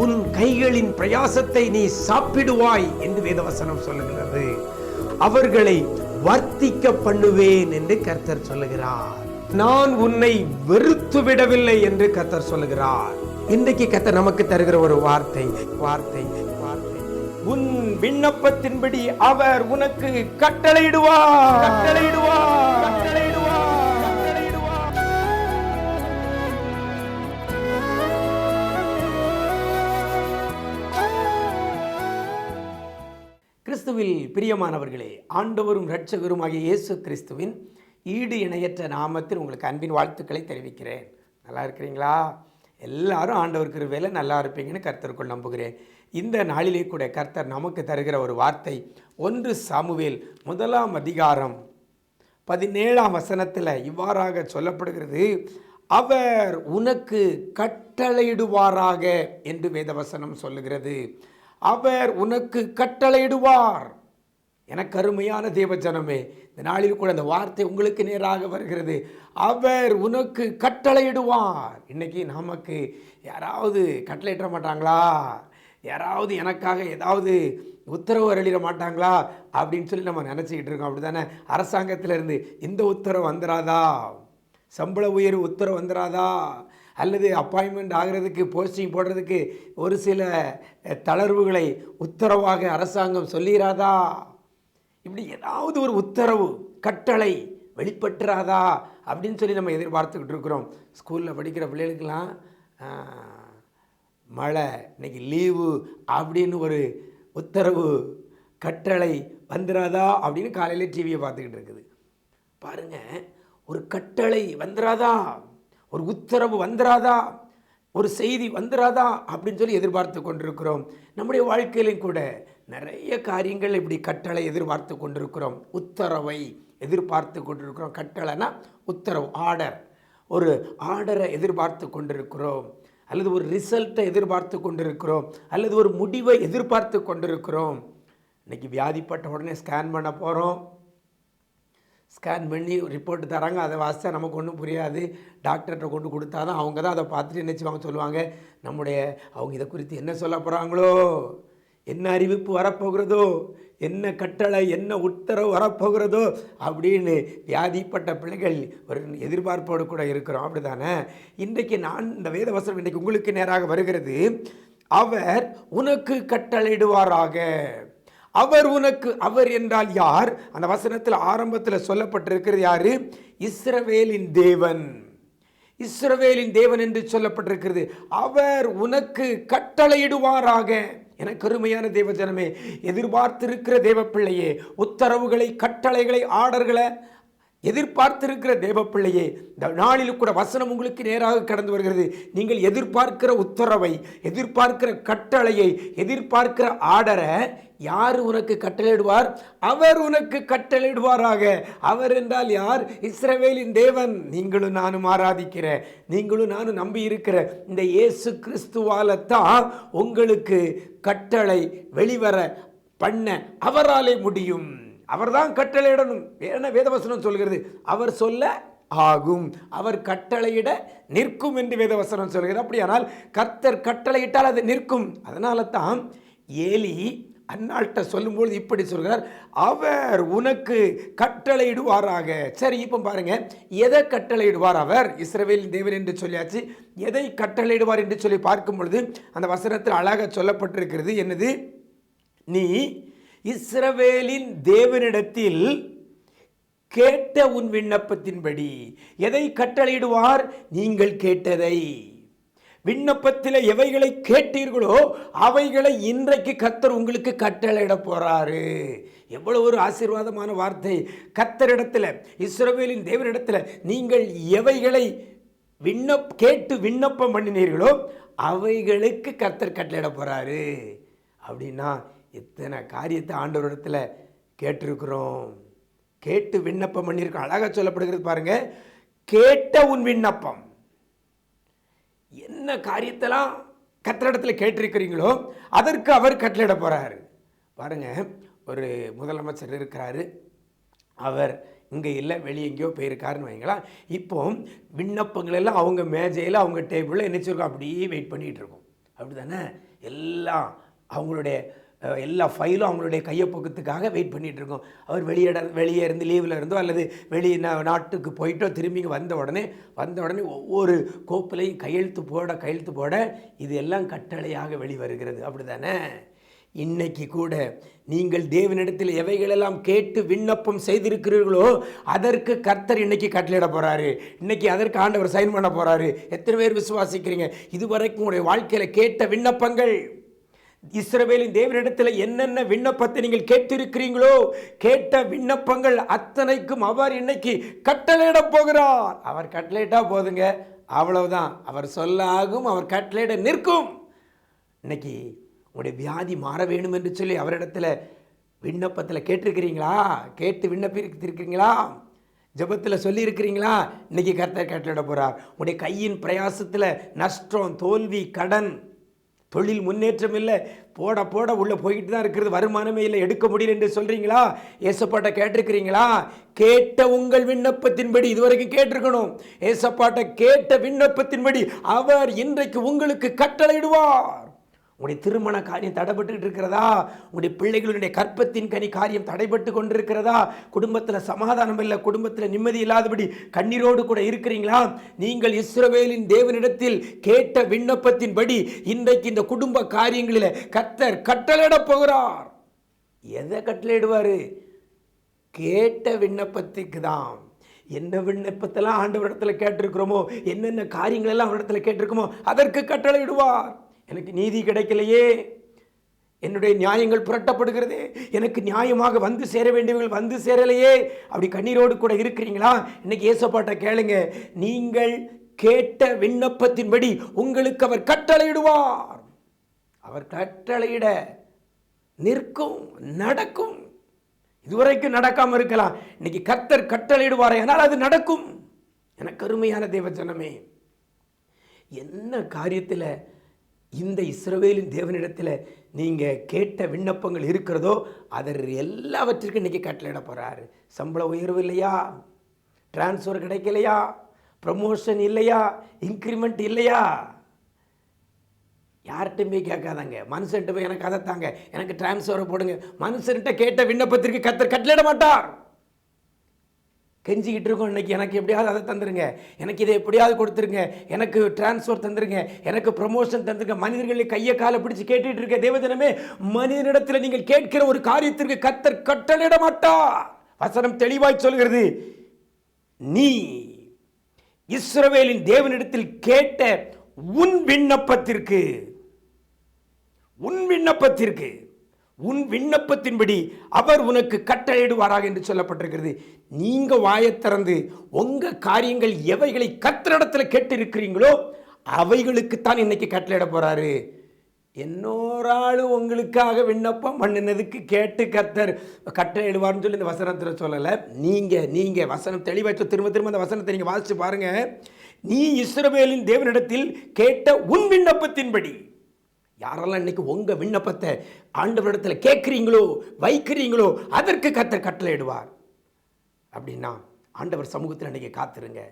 உன் கைகளின் பிரயாசத்தை நீ சாப்பிடுவாய் என்று வேதவசனம் சொல்லுகிறது. அவர்களை வர்த்திக்க பண்ணுவேன் என்று கர்த்தர் சொல்லுகிறார். நான் உன்னை வெறுத்து விடவில்லை என்று கர்த்தர் சொல்லுகிறார். இன்றைக்கு கர்த்தர் நமக்கு தருகிற ஒரு வார்த்தை வார்த்தை வார்த்தை உன் விண்ணப்பத்தின்படி அவர் உனக்கு கட்டளையிடுவார் கட்டளையிடுவார் கட்டளையிடுவார். கிறிஸ்துவில் பிரியமானவர்களே, ஆண்டவரும் இரட்சகருமாகிய இயேசு கிறிஸ்துவின் ஈடு இணையற்ற நாமத்தில் உங்களுக்கு அன்பின் வாழ்த்துக்களை தெரிவிக்கிறேன். நல்லா இருக்கிறீங்களா? எல்லாரும் ஆண்டவர் கிருபையில நல்லா இருப்பீங்கன்னு கர்த்தருக்குள் நம்புகிறேன். இந்த நாளிலே கூட கர்த்தர் நமக்கு தருகிற ஒரு வார்த்தை 1 சாமுவேல் 1ஆம் அதிகாரம் 17ஆம் வசனத்தில் இவ்வாறாக சொல்லப்படுகிறது. அவர் உனக்கு கட்டளையிடுவாராக என்று வேதவசனம் சொல்லுகிறது. அவர் உனக்கு கட்டளையிடுவார். எனக்கு அருமையான தேவஜனமே, இந்த நாளில் கூட அந்த வார்த்தை உங்களுக்கு நேராக வருகிறது. அவர் உனக்கு கட்டளையிடுவார். இன்னைக்கு நமக்கு யாராவது கட்டளையிட மாட்டாங்களா? யாராவது எனக்காக ஏதாவது உத்தரவு அருளிட மாட்டாங்களா அப்படின்னு சொல்லி நம்ம நினச்சிக்கிட்டு இருக்கோம். அப்படி தானே? அரசாங்கத்திலிருந்து இந்த உத்தரவு வந்துடாதா? சம்பள உயர்வு உத்தரவு வந்துடாதா? அல்லது அப்பாயின்மெண்ட் ஆகிறதுக்கு போஸ்டிங் போடுறதுக்கு ஒரு சில தளர்வுகளை உத்தரவாக அரசாங்கம் சொல்லிடாதா? இப்படி ஏதாவது ஒரு உத்தரவு கட்டளை வெளிப்பட்டுறாதா அப்படின்னு சொல்லி நம்ம எதிர்பார்த்துக்கிட்டு இருக்கிறோம். ஸ்கூலில் படிக்கிற பிள்ளைகளுக்கெல்லாம் மழை, இன்னைக்கு லீவு அப்படின்னு ஒரு உத்தரவு கட்டளை வந்துடாதா அப்படின்னு காலையில் டிவியை பார்த்துக்கிட்டு இருக்குது. பாருங்கள், ஒரு கட்டளை வந்துடாதா, ஒரு உத்தரவு வந்துடாதா, ஒரு செய்தி வந்துடாதா அப்படின்னு சொல்லி எதிர்பார்த்து கொண்டிருக்கிறோம். நம்முடைய வாழ்க்கையிலும் கூட நிறைய காரியங்கள் இப்படி கட்டளை எதிர்பார்த்து கொண்டிருக்கிறோம். உத்தரவை எதிர்பார்த்து கொண்டிருக்கிறோம். கட்டளைனா உத்தரவு, ஆர்டர். ஒரு ஆர்டரை எதிர்பார்த்து கொண்டிருக்கிறோம், அல்லது ஒரு ரிசல்ட்டை எதிர்பார்த்து கொண்டிருக்கிறோம், அல்லது ஒரு முடிவை எதிர்பார்த்து கொண்டிருக்கிறோம். இன்றைக்கி வியாதிப்பட்ட உடனே ஸ்கேன் பண்ண போகிறோம். ஸ்கேன் பண்ணி ரிப்போர்ட் தராங்க. அதை வாசித்தா நமக்கு ஒன்றும் புரியாது. டாக்டர்கிட்ட கொண்டு கொடுத்தா தான் அவங்க தான் அதை பார்த்துட்டு நினச்சிவாங்க, சொல்லுவாங்க அவங்க இதை குறித்து என்ன சொல்ல போகிறாங்களோ, என்ன அறிவிப்பு வரப்போகிறதோ, என்ன கட்டளை என்ன உத்தரவு வரப்போகிறதோ அப்படின்னு வியாதிப்பட்ட பிள்ளைகள் ஒரு எதிர்பார்ப்போடு கூட இருக்கிறோம். அப்படி தானே? இன்றைக்கு நான் இந்த வேதவசனம் இன்றைக்கு உங்களுக்கு நேராக வருகிறது. அவர் உனக்கு கட்டளையிடுவாராக. அவர் உனக்கு, அவர் என்றால் யார்? அந்த வசனத்தில் ஆரம்பத்தில் சொல்லப்பட்டிருக்கிறது யாரு? இஸ்ரவேலின் தேவன். இஸ்ரவேலின் தேவன் என்று சொல்லப்பட்டிருக்கிறது. அவர் உனக்கு கட்டளையிடுவாராக. எனக்கு அருமையான தேவஜனமே, எதிர்பார்த்திருக்கிற தேவ பிள்ளையே, உத்தரவுகளை, கட்டளைகளை, ஆர்டர்களை எதிர்பார்த்திருக்கிற தேவ பிள்ளையே, இந்த நாளில் கூட வசனம் உங்களுக்கு நேராக கடந்து வருகிறது. நீங்கள் எதிர்பார்க்கிற உத்தரவை, எதிர்பார்க்கிற கட்டளையை, எதிர்பார்க்கிற ஆர்டரை யார் உனக்கு கட்டளையிடுவார்? அவர் உனக்கு கட்டளையிடுவாராக. அவர் என்றால் யார்? இஸ்ரவேலின் தேவன். நீங்களும் நானும் ஆராதிக்கிற, நீங்களும் நானும் நம்பி இருக்கிற இந்த இயேசு கிறிஸ்துவால தான் உங்களுக்கு கட்டளை வெளிவர பண்ண அவராலே முடியும். அவர் தான் கட்டளையிடணும். ஏன்னா வேதவசனம் சொல்கிறது, அவர் சொல்ல ஆகும், அவர் கட்டளையிட நிற்கும் என்று வேதவசனம் சொல்கிறது. அப்படியானால் கர்த்தர் கட்டளையிட்டால் அது நிற்கும். அதனால தான் ஏலி அன்னாள்கிட்ட சொல்லும்போது இப்படி சொல்கிறார், அவர் உனக்கு கட்டளையிடுவாராக. சரி, இப்போ பாருங்க, எதை கட்டளையிடுவார் அவர்? இஸ்ரவேலின் தேவன் என்று சொல்லியாச்சு. எதை கட்டளையிடுவார் என்று சொல்லி பார்க்கும் பொழுது அந்த வசனத்தில் அழகாக சொல்லப்பட்டிருக்கிறது. என்னது? நீ இஸ்ரவேலின் தேவனிடத்தில் கேட்ட உன் விண்ணப்பத்தின்படி. எதை கட்டளையிடுவார்? நீங்கள் கேட்டதை. விண்ணப்பத்தில் எவைகளை கேட்டீர்களோ அவைகளை இன்றைக்கு கர்த்தர் உங்களுக்கு கட்டளையிட போறாரு. எவ்வளவு ஒரு ஆசீர்வாதமான வார்த்தை! கர்த்தரிடத்தில், இஸ்ரவேலின் தேவனிடத்தில் நீங்கள் எவைகளை கேட்டு விண்ணப்பம் பண்ணினீர்களோ அவைகளுக்கு கர்த்தர் கட்டளையிட போறாரு. அப்படின்னா இத்தனை காரியத்தை ஆண்டவரிடத்தில் கேட்டிருக்கிறோம், கேட்டு விண்ணப்பம் பண்ணியிருக்கோம். அழகாக சொல்லப்படுகிறது பாருங்க, கேட்ட உன் விண்ணப்பம். என்ன காரியத்தெல்லாம் கர்த்தரிடத்தில் கேட்டிருக்கிறீங்களோ அதற்கு அவர் கட்டளையிட போறாரு. பாருங்கள், ஒரு முதலமைச்சர் இருக்கிறாரு, அவர் இங்கே இல்லை, வெளியே எங்கேயோ போயிருக்காருன்னு வைங்களா. இப்போ விண்ணப்பங்கள் எல்லாம் அவங்க மேஜையில் அவங்க டேபிளில் என்ன சொல்லுவோம், அப்படியே வெயிட் பண்ணிகிட்டு இருக்கோம். அப்படி தானே? எல்லாம் அவங்களுடைய எல்லா ஃபைலும் அவங்களுடைய கையொப்பக்கத்துக்காக வெயிட் பண்ணிகிட்டு இருக்கோம். அவர் வெளியே இருந்து லீவில் இருந்தோ அல்லது வெளியே நாட்டுக்கு போயிட்டோ திரும்பி வந்த உடனே ஒவ்வொரு கோப்பிலையும் கையெழுத்து போட இது எல்லாம் கட்டளையாக வெளிவருகிறது. அப்படி தானே? இன்னைக்கு கூட நீங்கள் தேவனிடத்தில் எவைகளெல்லாம் கேட்டு விண்ணப்பம் செய்திருக்கிறீர்களோ அதற்கு கர்த்தர் இன்னைக்கு கட்டளையிட போறாரு. இன்னைக்கு அதற்கு ஆண்டவர் சைன் பண்ண போறாரு. எத்தனை பேர் விசுவாசிக்கிறீங்க? இதுவரைக்கும் உங்களுடைய வாழ்க்கையில் கேட்ட விண்ணப்பங்கள், இஸ்ரவேலின் தேவனிடத்தில் என்னென்ன விண்ணப்பத்தை நீங்கள் கேட்டிருக்கிறீங்களோ, கேட்ட விண்ணப்பங்கள் அத்தனைக்கும் அவர் இன்னைக்கு கட்டளையிட போகிறார். அவர் கட்டளையிட்டா போதுங்க, அவ்வளவுதான். அவர் சொல்லாகும், அவர் கட்டளையிட நிற்கும். இன்னைக்கு உங்களுடைய வியாதி மாற வேணும் என்று சொல்லி அவரிடத்துல விண்ணப்பத்தில் கேட்டிருக்கிறீங்களா? கேட்டு விண்ணப்பித்திருக்கிறீங்களா? ஜெபத்தில் சொல்லியிருக்கிறீங்களா? இன்னைக்கு கர்த்தர் கட்டளையிட போகிறார். உங்களுடைய கையின் பிரயாசத்தில் நஷ்டம், தோல்வி, கடன், தொழில் முன்னேற்றம் இல்லை, போட உள்ளே போய்கிட்டு தான் இருக்கிறது, வருமானமே இல்லை, எடுக்க முடியல என்று சொல்கிறீங்களா? ஏசப்பாட்ட கேட்டிருக்கிறீங்களா? கேட்ட உங்கள் விண்ணப்பத்தின்படி, இதுவரைக்கும் கேட்டிருக்கணும், ஏசப்பாட்ட கேட்ட விண்ணப்பத்தின்படி அவர் இன்றைக்கு உங்களுக்கு கட்டளையிடுவார். உங்களுடைய திருமண காரியம் தடைபட்டு இருக்கிறதா? உங்களுடைய பிள்ளைகளுடைய கற்பத்தின் கனி காரியம் தடைபட்டு கொண்டிருக்கிறதா? குடும்பத்தில் சமாதானம் இல்லை, குடும்பத்தில் நிம்மதி இல்லாதபடி கண்ணீரோடு கூட இருக்கிறீங்களா? நீங்கள் இஸ்ரவேலின் தேவனிடத்தில் கேட்ட விண்ணப்பத்தின்படி இன்றைக்கு இந்த குடும்ப காரியங்களில் கர்த்தர் கட்டளையிட போகிறார். எதை கட்டளையிடுவார்? கேட்ட விண்ணப்பத்துக்கு தான். என்ன விண்ணப்பத்தெல்லாம் ஆண்டவரிடத்தில் கேட்டிருக்கிறோமோ, என்னென்ன காரியங்கள் எல்லாம் அவரிடத்தில் கேட்டிருக்கோமோ அதற்கு கட்டளையிடுவார். எனக்கு நீதி கிடைக்கலையே, என்னுடைய நியாயங்கள் புரட்டப்படுகிறது, எனக்கு நியாயமாக வந்து சேர வேண்டியவர்கள் வந்து சேரலையே, அப்படி கண்ணீரோடு கூட இருக்கிறீங்களா? இன்னைக்கு ஏசப்பாட்ட கேளுங்க, நீங்கள் கேட்ட விண்ணப்பத்தின்படி உங்களுக்கு அவர் கட்டளையிடுவார். அவர் கட்டளையிட நிற்கும், நடக்கும். இதுவரைக்கும் நடக்காம இருக்கலாம், இன்னைக்கு கர்த்தர் கட்டளையிடுவாரே, ஆனால் அது நடக்கும். எனக்கு அருமையான தேவ ஜனமே, என்ன காரியத்தில் இந்த இஸ்ரவேலின் தேவனிடத்தில் நீங்கள் கேட்ட விண்ணப்பங்கள் இருக்கிறதோ அதர் எல்லாவற்றிற்கும் இன்றைக்கி கட்டளையிட போகிறாரு. சம்பள உயர்வு இல்லையா? டிரான்ஸ்ஃபர் கிடைக்கலையா? ப்ரமோஷன் இல்லையா? இன்க்ரிமெண்ட் இல்லையா? யார்கிட்டையும் போய் கேட்காதாங்க, மனுஷன்ட்டு போய் எனக்கு அதை தாங்க, எனக்கு டிரான்ஸ்ஃபரை போடுங்க. மனுஷன்கிட்ட கேட்ட விண்ணப்பத்திற்கு கர்த்தர் கட்டளையிட மாட்டார். கெஞ்சிக்கிட்டு இருக்கோம், இன்னைக்கு எனக்கு எப்படியாவது அதை தந்துருங்க, எனக்கு இதை எப்படியாவது கொடுத்துருங்க, எனக்கு டிரான்ஸ்ஃபர் தந்துருங்க, எனக்கு ப்ரமோஷன் தந்துருங்க. மனிதர்களை கையை காலை பிடிச்சு கேட்டுட்டு இருக்க தேவஜனமே, மனிதனிடத்தில் நீங்கள் கேட்கிற ஒரு காரியத்திற்கு கர்த்தர் கட்டளையிட மாட்டார். வசனம் தெளிவாய் சொல்கிறது, நீ இஸ்ரவேலின் தேவனிடத்தில் கேட்ட உன் விண்ணப்பத்தின்படி அவர் உனக்கு கட்டளையிடுவாராக என்று சொல்லப்பட்டிருக்கிறது. நீங்க வாயை திறந்து உங்க காரியங்கள் எவைகளை கர்த்தரிடத்தில் கேட்டிருக்கிறீங்களோ அவைகளுக்குத்தான் இன்னைக்கு கட்டளையிட போறாரு. இன்னொரு ஆள் உங்களுக்காக விண்ணப்பம் பண்ணினதுக்கு கேட்டு கர்த்தர் கட்டளையிடுவார்னு சொல்லி இந்த வசனத்தில் சொல்லலை. நீங்க வசனம் தெளிவாக திரும்ப அந்த வசனத்தை நீங்க வாசிச்சு பாருங்க. நீ இஸ்ரவேலின் தேவனிடத்தில் கேட்ட உன் விண்ணப்பத்தின்படி, யாரெல்லாம் இன்னைக்கு உங்க விண்ணப்பத்தை ஆண்டவரிடத்தில் கேட்குறீங்களோ வைக்கிறீங்களோ அதற்கு கர்த்தர் கட்டளையிடுவார். அப்படின்னா ஆண்டவர் சமூகத்தில் இன்னைக்கு காத்திருங்க,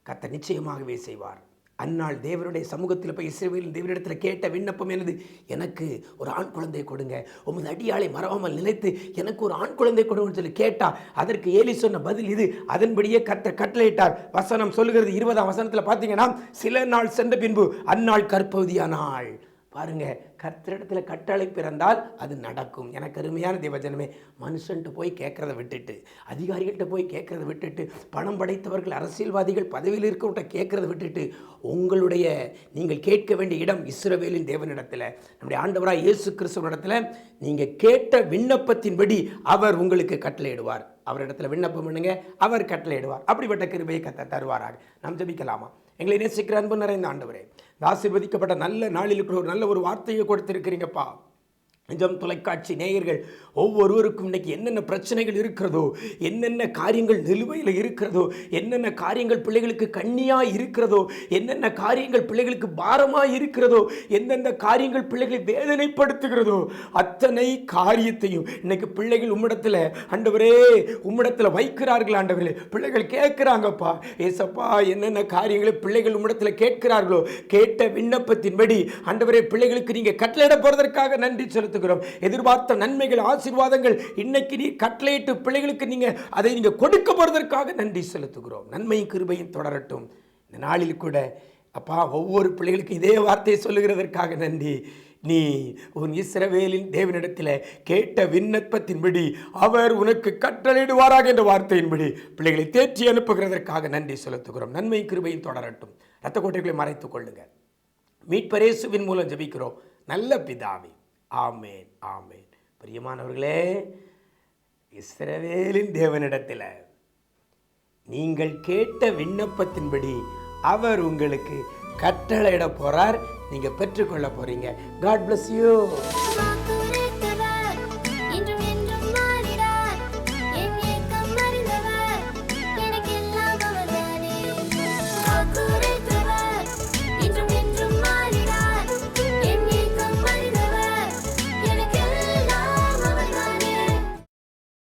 கர்த்தர் நிச்சயமாகவே செய்வார். அந்நாள் தேவனுடைய சமூகத்தில் போய் இஸ்ரவேலின் தேவனிடத்தில் கேட்ட விண்ணப்பம் என்னது? எனக்கு ஒரு ஆண் குழந்தை கொடுங்க, உமது அடியாளை மறவாமல் நிலைத்து எனக்கு ஒரு ஆண் குழந்தை கொடுங்கன்னு சொல்லி கேட்டா அதற்கு ஏலி சொன்ன பதில் இது. அதன்படியே கர்த்தர் கட்டளையிட்டார். வசனம் சொல்லுகிறது 20ஆம் வசனத்தில் பார்த்தீங்கன்னா, சில நாள் சென்ற பின்பு அந்நாள் கற்பவதியானாள். பாருங்க, கர்த்தரிடத்தில் கட்டளை பிறந்தால் அது நடக்கும். எனக்கு அருமையான தேவஜனமே, மனுஷன்ட்டு போய் கேட்கறத விட்டுட்டு, அதிகாரிகள்கிட்ட போய் கேட்கறத விட்டுட்டு, பணம் படைத்தவர்கள் அரசியல்வாதிகள் பதவியில் இருக்கவட்ட கேட்கறத விட்டுட்டு, உங்களுடைய நீங்கள் கேட்க வேண்டிய இடம் இஸ்ரவேலின் தேவனிடத்தில், நம்முடைய ஆண்டவராக இயேசு கிறிஸ்துவனிடத்தில் நீங்கள் கேட்ட விண்ணப்பத்தின்படி அவர் உங்களுக்கு கட்டளையிடுவார். அவரிடத்தில் விண்ணப்பம் பண்ணுங்க, அவர் கட்டளையிடுவார். அப்படிப்பட்ட கிருபையை கர்த்தர் தருவாராக. நாம் ஜெபிக்கலாமா? எங்களை நேசிக்கிற அன்பு நிறைந்த ஆண்டவரே, ஆசீர்வதிக்கப்பட்ட நல்ல நாளில் இருக்கிற ஒரு நல்ல ஒரு வார்த்தையை கொடுத்திருக்கிறீங்கப்பா. நிஜம் தொலைக்காட்சி நேயர்கள் ஒவ்வொருவருக்கும் இன்னைக்கு என்னென்ன பிரச்சனைகள் இருக்கிறதோ, என்னென்ன காரியங்கள் நிலுவையில் இருக்கிறதோ, என்னென்ன காரியங்கள் பிள்ளைகளுக்கு கண்ணியாக இருக்கிறதோ, என்னென்ன காரியங்கள் பிள்ளைகளுக்கு பாரமாக இருக்கிறதோ, எந்தெந்த காரியங்கள் பிள்ளைகளை வேதனைப்படுத்துகிறதோ, அத்தனை காரியத்தையும் இன்னைக்கு பிள்ளைகள் உம்மிடத்தில் ஆண்டவரே உம்மிடத்தில் வைக்கிறார்கள். ஆண்டவரே பிள்ளைகள் கேட்குறாங்கப்பா, ஏசப்பா என்னென்ன காரியங்களை பிள்ளைகள் உம்மிடத்தில் கேட்கிறார்களோ, கேட்ட விண்ணப்பத்தின்படி ஆண்டவரே பிள்ளைகளுக்கு நீங்கள் கட்டளையிட போறதற்காக நன்றி செலுத்துகிறோம். எதிர்பார்த்த நன்மைகள் ஆசீர்வாதங்கள் இன்னைக்கு நீ கட்டளையிட்டு பிள்ளைகளுக்கு அதை நீங்க கொடுக்க போறதற்காக நன்றி செலுத்துகிறோம். நன்மையும் கிருபையும் தொடரட்டும். இந்த நாளில் கூட அப்பா ஒவ்வொரு பிள்ளைகளுக்கும் இதே வார்த்தையை சொல்லுகிறதற்காக நன்றி. நீ உன் இஸ்ரவேலின் தேவனிடத்தில் கேட்ட விண்ணப்பத்தின்படி அவர் உனக்கு கட்டளையிடுவாராக என்ற வார்த்தையின்படி பிள்ளைகளை தேற்றி அனுப்புகிறதற்காக நன்றி செலுத்துகிறோம். நன்மை கிருபையும் தொடரட்டும். இரத்த கோட்டைகளை மறைத்துக் கொள்ளுங்க. மீட்பர் இயேசுவின் மூலம் ஜெபிக்கிறோம் நல்ல பிதாவே, ஆமேன் ஆமேன். பிரியமானவர்களே, இஸ்ரவேலின் தேவனிடத்தில் நீங்கள் கேட்ட விண்ணப்பத்தின்படி அவர் உங்களுக்கு கட்டளையிட போறார். நீங்க பெற்றுக்கொள்ள போறீங்க. God bless you.